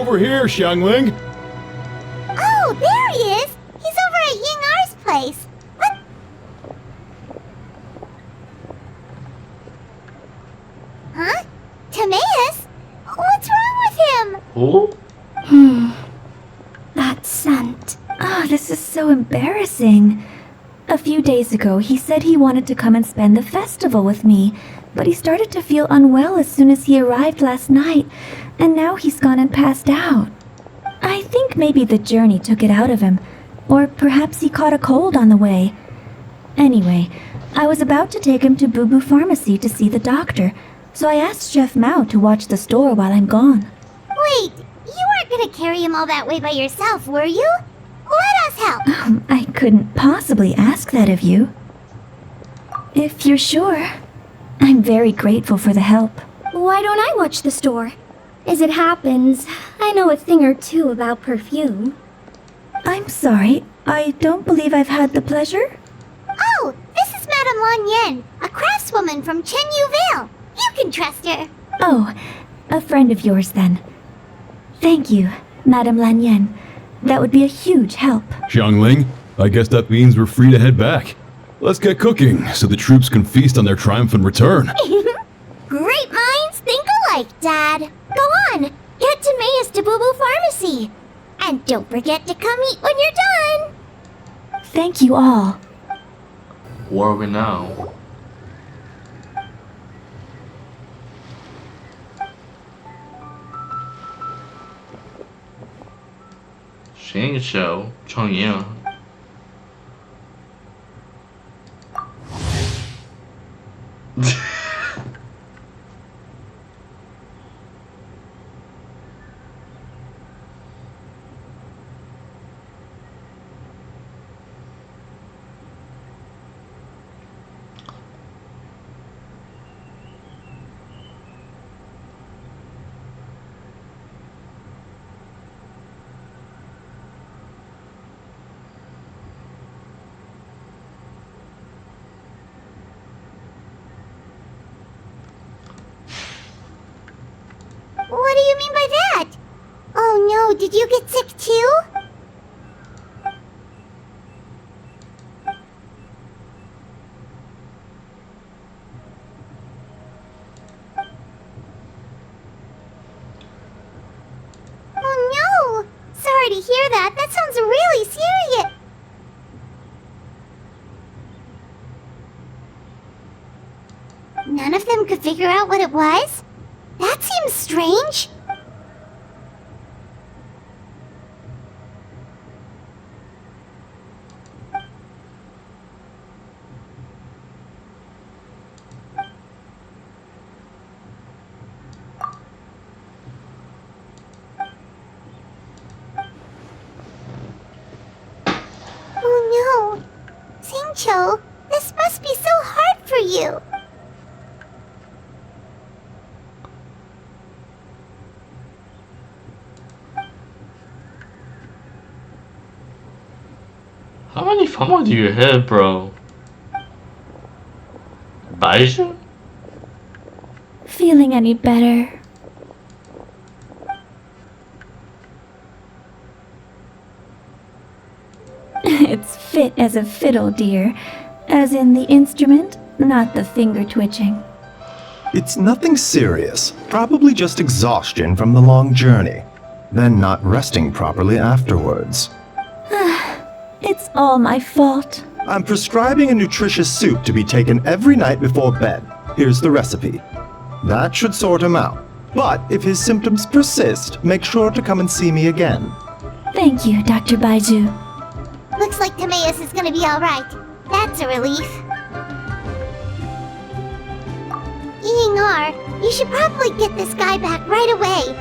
over here, Xiangling. Oh, there he is! He's over at Ying R's place. What? Huh? Timaeus? What's wrong with him? Who? That scent. Oh, this is so embarrassing. A few days ago, he said he wanted to come and spend the festival with me, but he started to feel unwell as soon as he arrived last night, and now he's gone and passed out. I think maybe the journey took it out of him, or perhaps he caught a cold on the way. Anyway, I was about to take him to Boo Boo Pharmacy to see the doctor, so I asked Chef Mao to watch the store while I'm gone. Wait, you weren't gonna carry him all that way by yourself, were you? Let us help! I couldn't possibly ask that of you. If you're sure, I'm very grateful for the help. Why don't I watch the store? As it happens, I know a thing or two about perfume. I'm sorry, I don't believe I've had the pleasure. Oh, this is Madame Lan Yen, a craftswoman from Chenyu Vale. You can trust her. Oh, a friend of yours then. Thank you, Madame Lan Yen. That would be a huge help. Xiangling, I guess that means we're free to head back. Let's get cooking so the troops can feast on their triumphant return. Great minds think alike, Dad. Go on, get Timaeus to Boo Boo Pharmacy. And don't forget to come eat when you're done. Thank you all. Where are we now? Shin Shou 创业吗？What do you mean by that? Oh no, did you get sick too? Oh no! Sorry to hear that. That sounds really serious. None of them could figure out what it was? That seems strange. Oh no. Xingqiu, this must be so hard for you. How many farmers do you have, bro? 白色? Feeling any better? It's fit as a fiddle, dear. As in the instrument, not the finger twitching. It's nothing serious. Probably just exhaustion from the long journey. Then not resting properly afterwards. It's all my fault. I'm prescribing a nutritious soup to be taken every night before bed. Here's the recipe. That should sort him out. But if his symptoms persist, make sure to come and see me again. Thank you, Dr. Baiju. Looks like Timaeus is gonna be alright. That's a relief. Ying-R, you should probably get this guy back right away.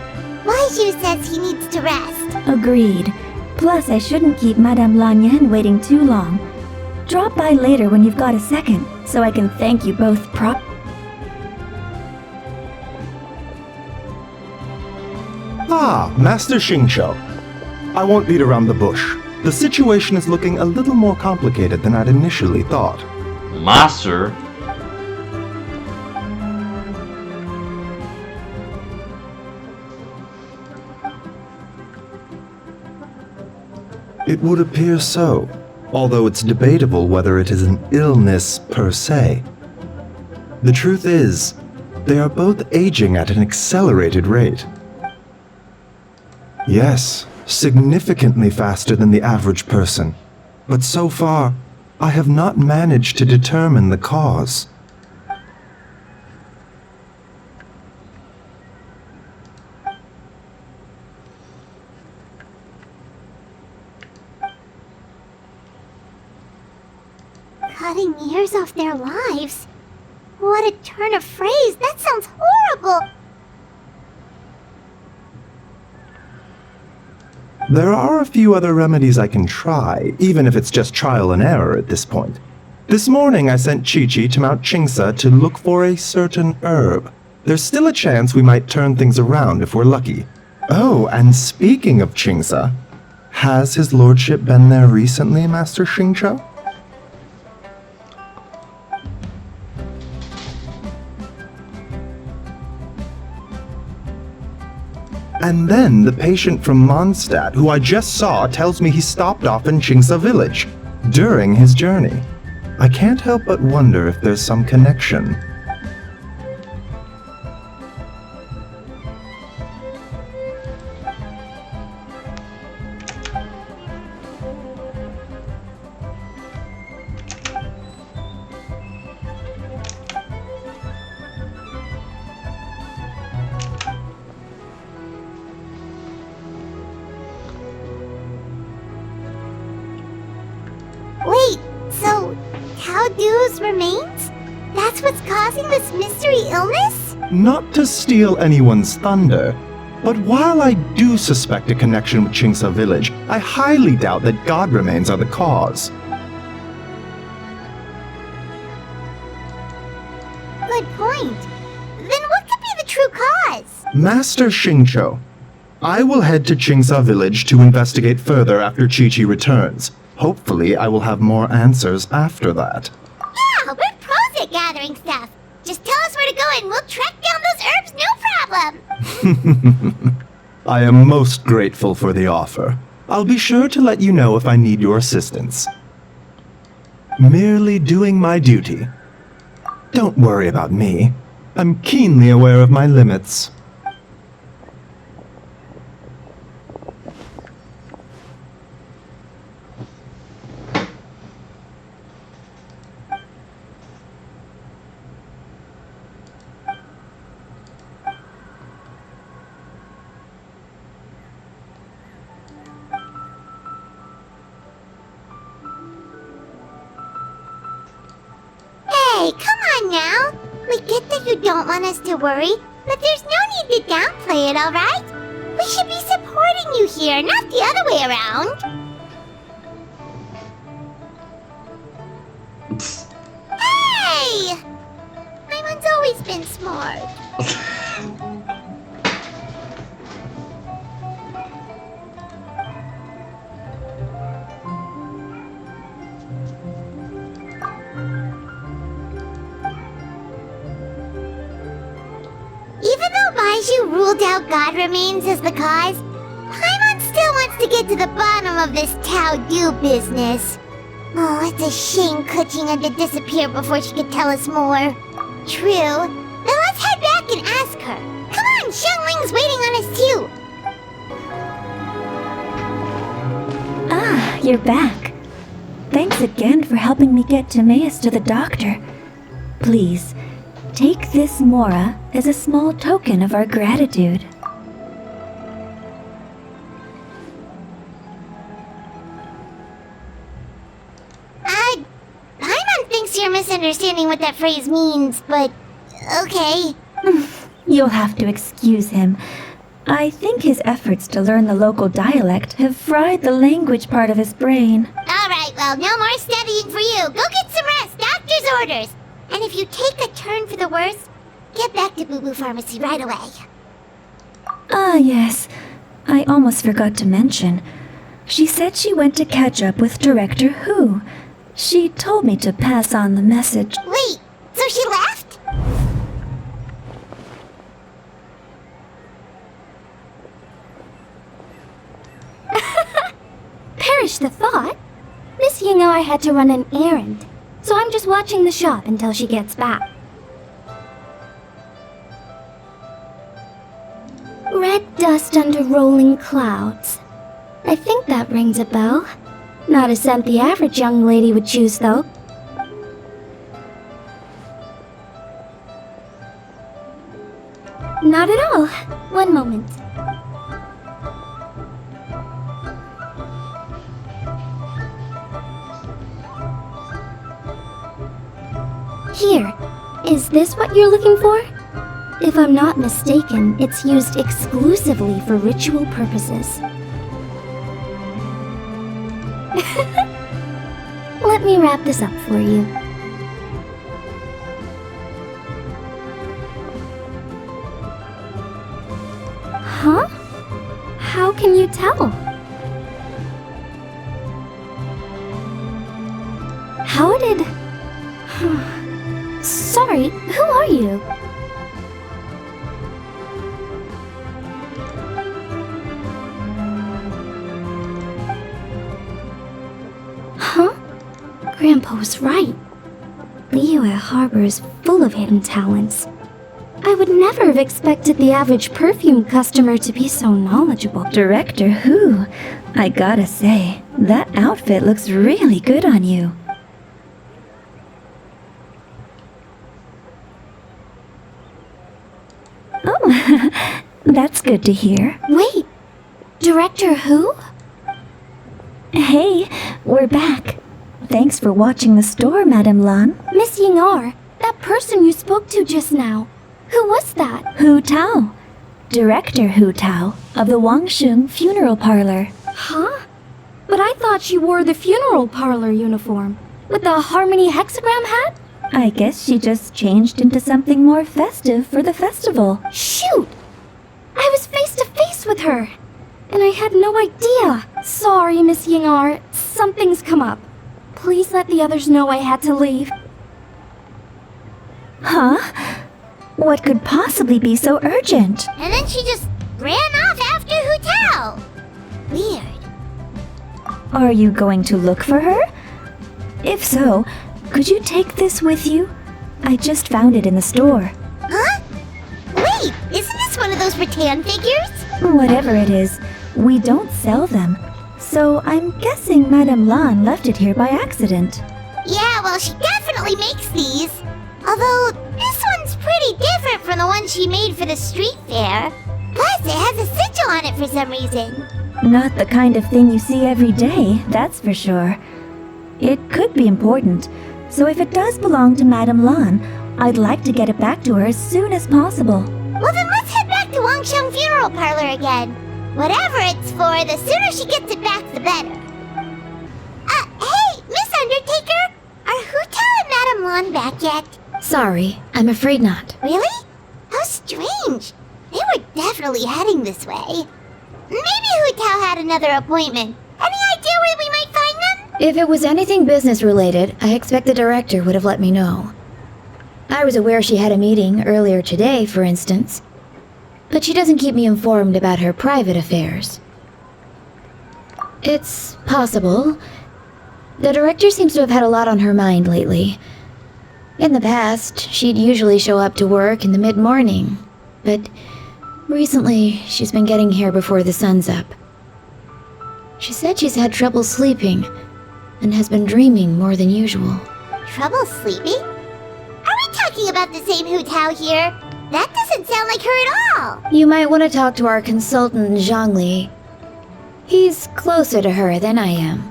Baiju says he needs to rest. Agreed. Plus, I shouldn't keep Madame Lan Yen waiting too long. Drop by later when you've got a second, so I can thank you both Ah, Master Xingqiu. I won't beat around the bush. The situation is looking a little more complicated than I'd initially thought. Master? It would appear so, although it's debatable whether it is an illness per se. The truth is, they are both aging at an accelerated rate. Yes, significantly faster than the average person. But so far, I have not managed to determine the cause. Cutting years off their lives? What a turn of phrase! That sounds horrible! There are a few other remedies I can try, even if it's just trial and error at this point. This morning I sent Chi-Chi to Mount Chingsa to look for a certain herb. There's still a chance we might turn things around if we're lucky. Oh, and speaking of Chingsa, has his lordship been there recently, Master Xingqiu? And then the patient from Mondstadt, who I just saw, tells me he stopped off in Chingsa village during his journey. I can't help but wonder if there's some connection. Wait, so Tao Du's remains? That's what's causing this mystery illness? Not to steal anyone's thunder, but while I do suspect a connection with Chingsa village, I highly doubt that god remains are the cause. Good point. Then what could be the true cause? Master Xingqiu, I will head to Chingsa village to investigate further after Chi-Chi returns. Hopefully, I will have more answers after that. Yeah, we're pros at gathering stuff. Just tell us where to go and we'll track down those herbs, no problem. I am most grateful for the offer. I'll be sure to let you know if I need your assistance. Merely doing my duty. Don't worry about me. I'm keenly aware of my limits. Hey, come on now. We get that you don't want us to worry, but there's no need to downplay it, alright? We should be supporting you here, not the other way around. Hey! Paimon's always been smart. Even though Baiju ruled out God remains as the cause, Paimon still wants to get to the bottom of this Tao Du business. Oh, it's a shame Kuching had to disappear before she could tell us more. True. Then let's head back and ask her. Come on, Xiangling's waiting on us too. Ah, you're back. Thanks again for helping me get Timaeus to the doctor. Please, take this Mora as a small token of our gratitude. Paimon thinks you're misunderstanding what that phrase means, but okay. You'll have to excuse him. I think his efforts to learn the local dialect have fried the language part of his brain. Alright, well, no more studying for you. Go get some rest, doctor's orders. And if you take a turn for the worse, get back to Boo Boo Pharmacy right away. Ah, yes. I almost forgot to mention. She said she went to catch up with Director Hu. She told me to pass on the message. Wait, so she left? cherish the thought. Miss Ying I had to run an errand, so I'm just watching the shop until she gets back. Red dust under rolling clouds. I think that rings a bell. Not a scent the average young lady would choose, though. Not at all. One moment. Here. Is this what you're looking for? If I'm not mistaken, it's used exclusively for ritual purposes. Let me wrap this up for you. Huh? How can you tell? How did... Sorry, who are you? Huh? Grandpa was right. Liyue Harbor is full of hidden talents. I would never have expected the average perfume customer to be so knowledgeable. Director Who? I gotta say, that outfit looks really good on you. Oh, that's good to hear. Wait, Director Who? Hey, we're back. Thanks for watching the store, Madame Lan. Miss Ying-ar, that person you spoke to just now. Who was that? Hu Tao. Director Hu Tao of the Wangsheng Funeral Parlor. Huh? But I thought she wore the funeral parlor uniform. With the Harmony hexagram hat? I guess she just changed into something more festive for the festival. Shoot! I was face to face with her. And I had no idea. Sorry, Miss Ying-ar. Something's come up. Please let the others know I had to leave. Huh? What could possibly be so urgent? And then she just ran off after Hu Tao. Weird. Are you going to look for her? If so, could you take this with you? I just found it in the store. Huh? Wait, isn't this one of those rattan figures? Whatever it is, we don't sell them. So I'm guessing Madame Lan left it here by accident. Yeah, well, she definitely makes these. Although, this one's pretty different from the one she made for the street fair. Plus, it has a sigil on it for some reason. Not the kind of thing you see every day, that's for sure. It could be important, so if it does belong to Madame Lan, I'd like to get it back to her as soon as possible. Well, then let's head back to Wangsheng Funeral Parlor again. Whatever it's for, the sooner she gets it back, the better. Hey, Miss Undertaker! Are Hu Tao and Madame Lan back yet? Sorry, I'm afraid not. Really? How strange. They were definitely heading this way. Maybe Hu Tao had another appointment. Any idea where we might find them? If it was anything business related, I expect the director would have let me know. I was aware she had a meeting earlier today, for instance. But she doesn't keep me informed about her private affairs. It's possible. The director seems to have had a lot on her mind lately. In the past, she'd usually show up to work in the mid-morning, but recently she's been getting here before the sun's up. She said she's had trouble sleeping and has been dreaming more than usual. Trouble sleeping? Are we talking about the same Hu Tao here? That doesn't sound like her at all. You might want to talk to our consultant, Zhang. He's closer to her than I am.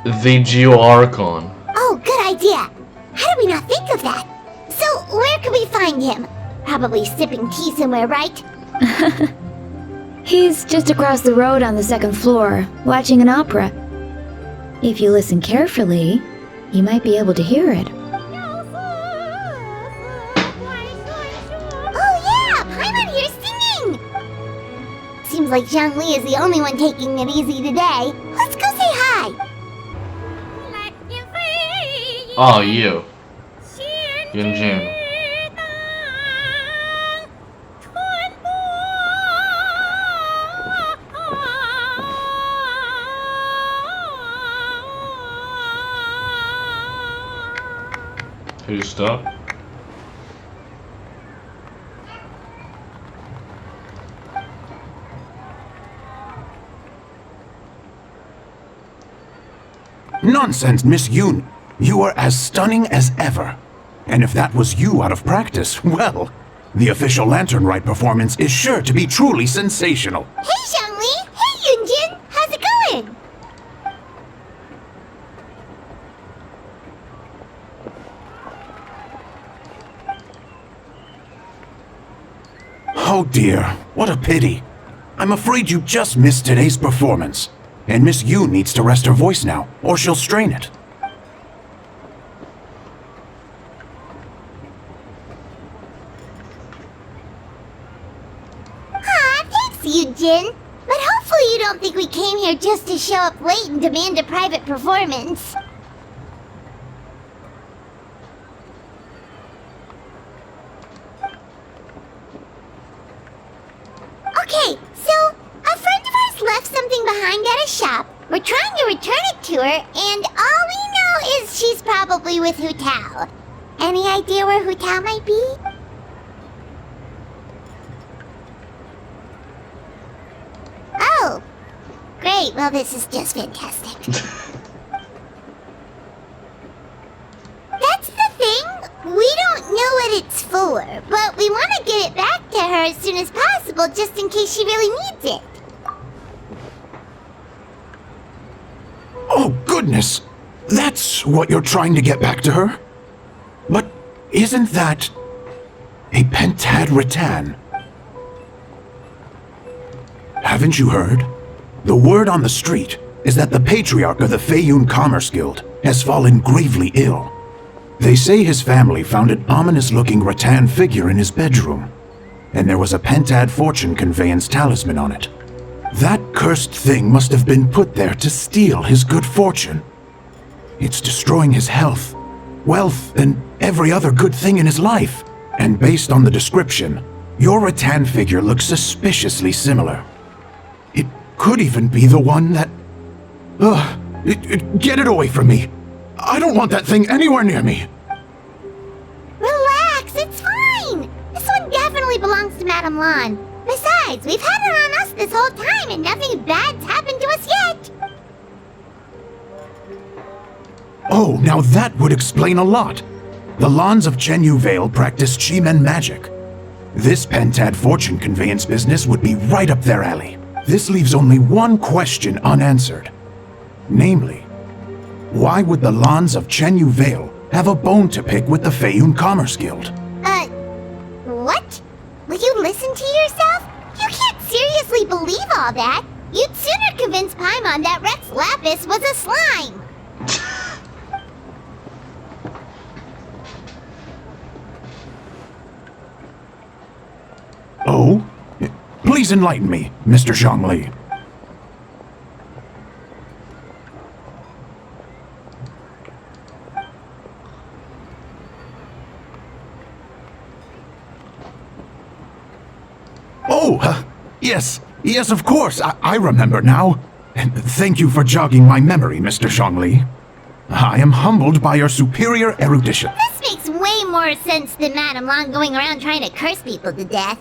The Geo Archon. Oh, good idea. How did we not think of that? So, where can we find him? Probably sipping tea somewhere, right? He's just across the road on the second floor, watching an opera. If you listen carefully, you might be able to hear it. Oh yeah, Paimon here's singing! Seems like Zhangli is the only one taking it easy today. Let's go say hi! Oh, you. Genshin. Who's stuck? Nonsense, Miss Yoon. You are as stunning as ever. And if that was you out of practice, well, the official Lantern Rite performance is sure to be truly sensational. Hey, Xiangli! Hey, Yunjin! How's it going? Oh dear, what a pity. I'm afraid you just missed today's performance. And Miss Yoon needs to rest her voice now, or she'll strain it. Aw, thanks, Yunjin. But hopefully you don't think we came here just to show up late and demand a private performance. Okay, so a friend of ours left something behind at a shop. We're trying to return it to her, and all we know is she's probably with Hu Tao. Any idea where Hu Tao might be? Oh, great. Well, this is just fantastic. That's the thing. We don't know what it's for, but we want to get it back to her as soon as possible just in case she really needs it. Oh, goodness! That's what you're trying to get back to her? But isn't that a pentad rattan? Haven't you heard? The word on the street is that the patriarch of the Feiyun Commerce Guild has fallen gravely ill. They say his family found an ominous-looking rattan figure in his bedroom, and there was a pentad fortune conveyance talisman on it. That cursed thing must have been put there to steal his good fortune. It's destroying his health, wealth, and every other good thing in his life. And based on the description, your rattan figure looks suspiciously similar. It could even be the one that... get it away from me! I don't want that thing anywhere near me! Relax, it's fine. This one definitely belongs to Madame Lan. Besides, we've had it on us this whole time and nothing bad's happened to us yet. Oh, now that would explain a lot. The Lans of Chenyu Vale practice Chi-Men magic. This pentad fortune conveyance business would be right up their alley. This leaves only one question unanswered. Namely, why would the Lans of Chenyu Vale have a bone to pick with the Feiyun Commerce Guild? What? Will you listen to yourself? You can't seriously believe all that. You'd sooner convince Paimon that Rex Lapis was a slime. Oh? Please enlighten me, Mr. Zhongli. Oh, yes, of course. I remember now. And thank you for jogging my memory, Mr. Zhongli. I am humbled by your superior erudition. This makes way more sense than Madame Lan going around trying to curse people to death.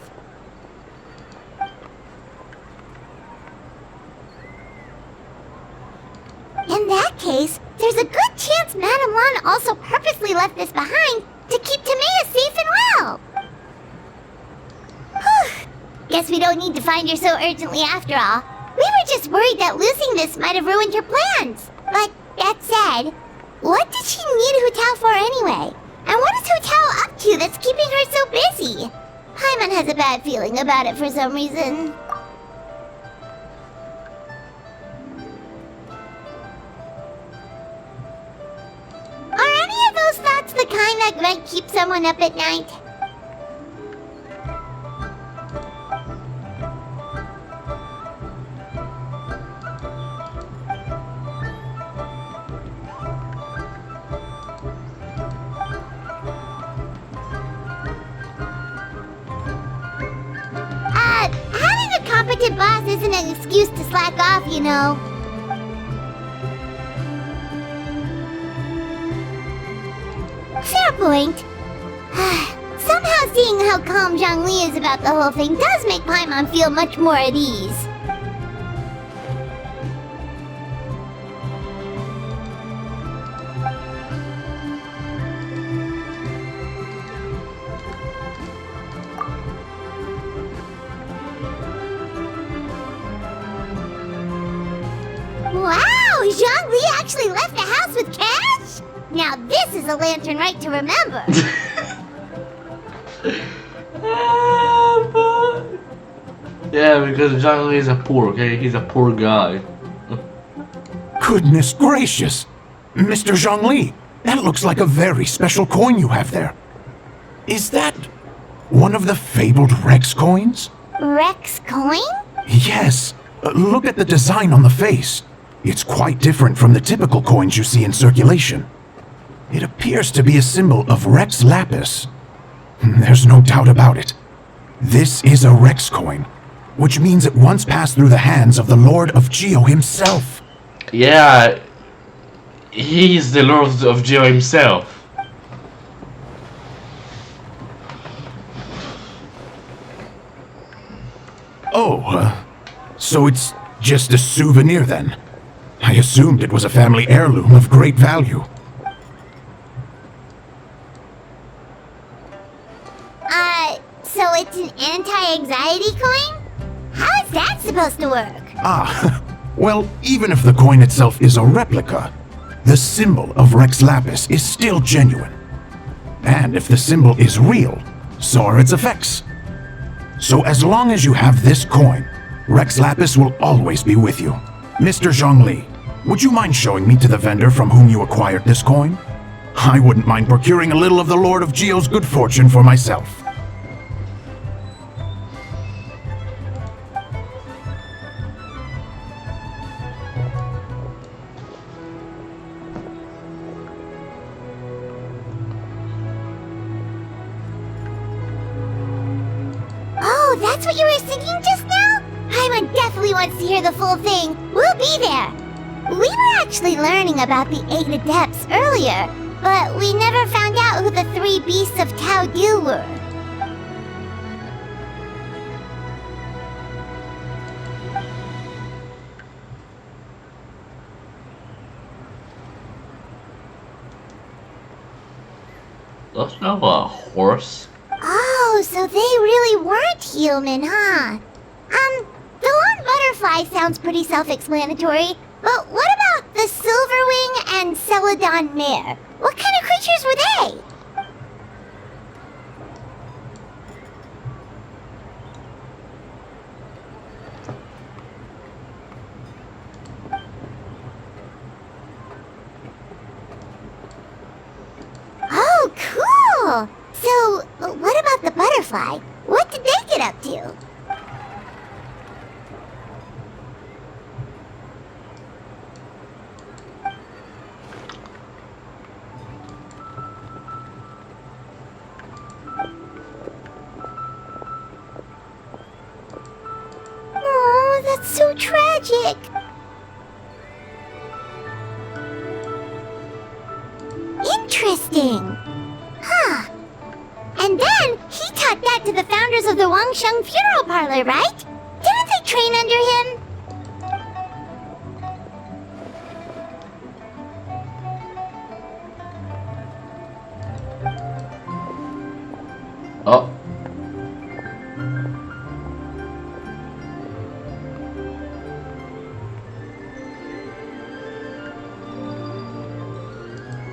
In that case, there's a good chance Madame Lan also purposely left this behind to keep Tamea safe and well. Whew. Guess we don't need to find her so urgently after all. We were just worried that losing this might have ruined her plans. But that said, what did she need Hu Tao for anyway? And what is Hu Tao up to that's keeping her so busy? Paimon has a bad feeling about it for some reason. Are any of those thoughts the kind that might keep someone up at night? Having a competent boss isn't an excuse to slack off, you know. Fair point. Somehow seeing how calm Zhongli is about the whole thing does make Paimon feel much more at ease. Wow! Zhongli actually left the house with cash? Now this is a lantern rite to remember. Yeah, because John Lee is a poor, okay? He's a poor guy. Goodness gracious! Mr. Zhongli, that looks like a very special coin you have there. Is that one of the fabled Rex coins? Rex coin? Yes. Look at the design on the face. It's quite different from the typical coins you see in circulation. It appears to be a symbol of Rex Lapis. There's no doubt about it. This is a Rex coin, which means it once passed through the hands of the Lord of Geo himself. Yeah, he's the Lord of Geo himself. Oh, so it's just a souvenir then? I assumed it was a family heirloom of great value. So it's an anti-anxiety coin? How is that supposed to work? Ah, well, even if the coin itself is a replica, the symbol of Rex Lapis is still genuine. And if the symbol is real, so are its effects. So as long as you have this coin, Rex Lapis will always be with you. Mr. Zhongli, would you mind showing me to the vendor from whom you acquired this coin? I wouldn't mind procuring a little of the Lord of Geo's good fortune for myself. Oh, that's what you were singing just now? Paimon definitely wants to hear the full thing. We'll be there. We were actually learning about the 8 adepts earlier, but we never found out who the 3 beasts of Tao Yu were. That's not a horse. Oh, so they really weren't human, huh? The long butterfly sounds pretty self-explanatory, but what about the Silverwing and Celadon mare? What kind of creatures were they? Oh, cool! So, what about the butterfly? What did they get up to? Oh, that's so tragic. Interesting. Huh. And then, he taught that to the founders of the Wangsheng Funeral Parlor, right? Didn't they train under him? Oh.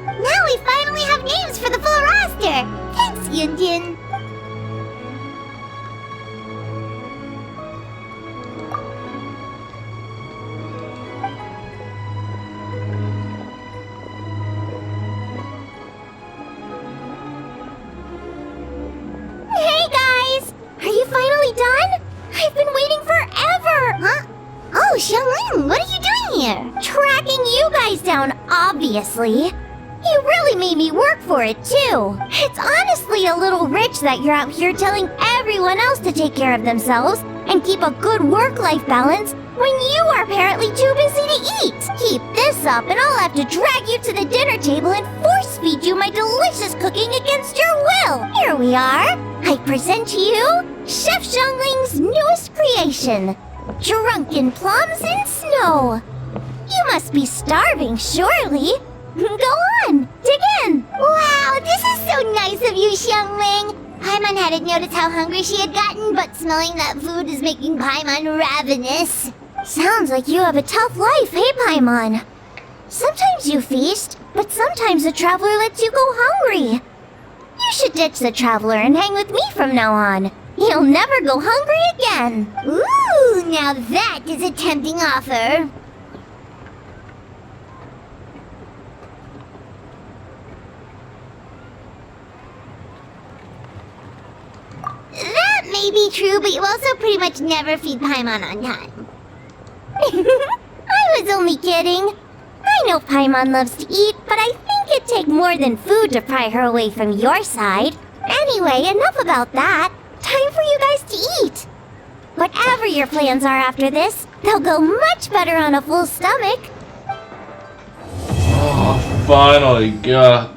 Now we finally have names for the full roster! Thanks, Yunjin! Hey guys! Are you finally done? I've been waiting forever! Huh? Oh, Xiangling, what are you doing here? Tracking you guys down, obviously. You really made me work for it, too. It's honestly a little rich that you're out here telling everyone else to take care of themselves and keep a good work-life balance when you are apparently too busy to eat. Keep this up and I'll have to drag you to the dinner table and force feed you my delicious cooking against your will. Here we are. I present to you Chef Xiangling's newest creation, Drunken Plums in Snow. You must be starving, surely. Go on, dig in. Wow, this is so nice of you, Xiangling. Paimon hadn't noticed how hungry she had gotten, but smelling that food is making Paimon ravenous. Sounds like you have a tough life, hey Paimon? Sometimes you feast, but sometimes the traveler lets you go hungry. You should ditch the traveler and hang with me from now on. You'll never go hungry again. Ooh, now that is a tempting offer. That may be true, but you also pretty much never feed Paimon on time. I was only kidding. I know Paimon loves to eat, but I think it'd take more than food to pry her away from your side. Anyway, enough about that. Time for you guys to eat. Whatever your plans are after this, they'll go much better on a full stomach. Oh, finally, God.